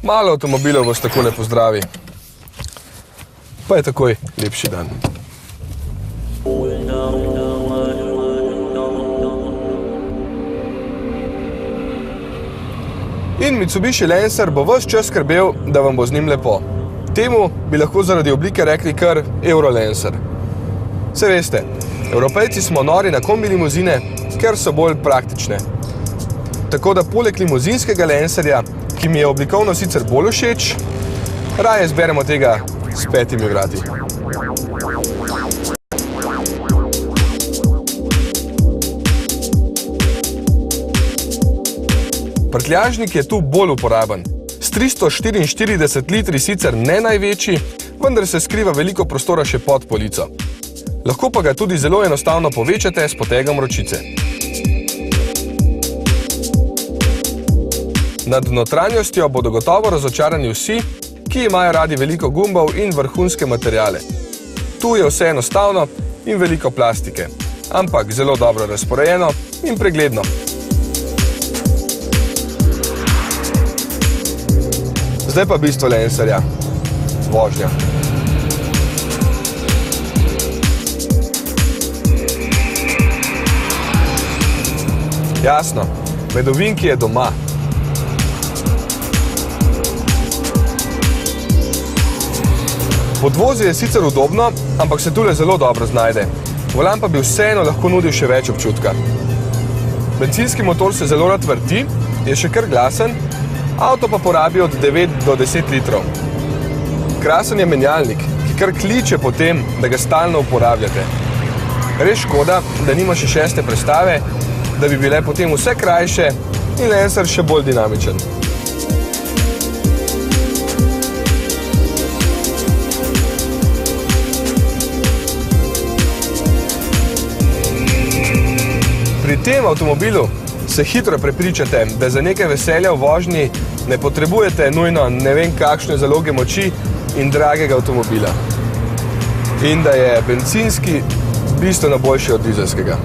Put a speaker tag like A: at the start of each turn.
A: Malo avtomobilov vas takole pozdravi. Pa je takoj lepši dan. In Mitsubishi Lancer bo ves čas skrbel, da vam bo z njim lepo. Temu bi lahko zaradi oblike rekli kar Euro Lancer. Saj veste, Evropejci smo nori na kombi limuzine, ker so bolj praktične. Tako da poleg limuzinskega Lancerja, ki mi je oblikovno sicer bolj všeč, raje zberemo tega s 5 vrati. Prtljažnik je tu bolj uporaben. S 344 litri sicer ne največji, vendar se skriva veliko prostora še pod polico. Lahko pa ga tudi zelo enostavno povečate s potegom ročice. Nad notranjostjo bodo gotovo razočarani vsi, ki imajo radi veliko gumbov in vrhunske materiale. Tu je vse enostavno in veliko plastike, ampak zelo dobro razporejeno in pregledno. Zdaj pa bistvo Lancerja. Vožnja. Jasno, med ovinki je doma. Podvozje je sicer udobno, ampak se tule zelo dobro znajde. Volan pa bi vseeno lahko nudil še več občutka. Bencinski motor se zelo rad vrti, je še kar glasen, avto pa porabi od 9 do 10 litrov. Krasen je menjalnik, ki kar kliče po tem, da ga stalno uporabljate. Res škoda, da nima še 6. prestave, da bi bile potem vse krajše in Lancer še bolj dinamičen. Pri tem avtomobilu se hitro prepričate, da za nekaj veselja v vožnji ne potrebujete nujno ne vem kakšne zaloge moči in dragega avtomobila. In da je bencinski bistveno boljši od dizelskega.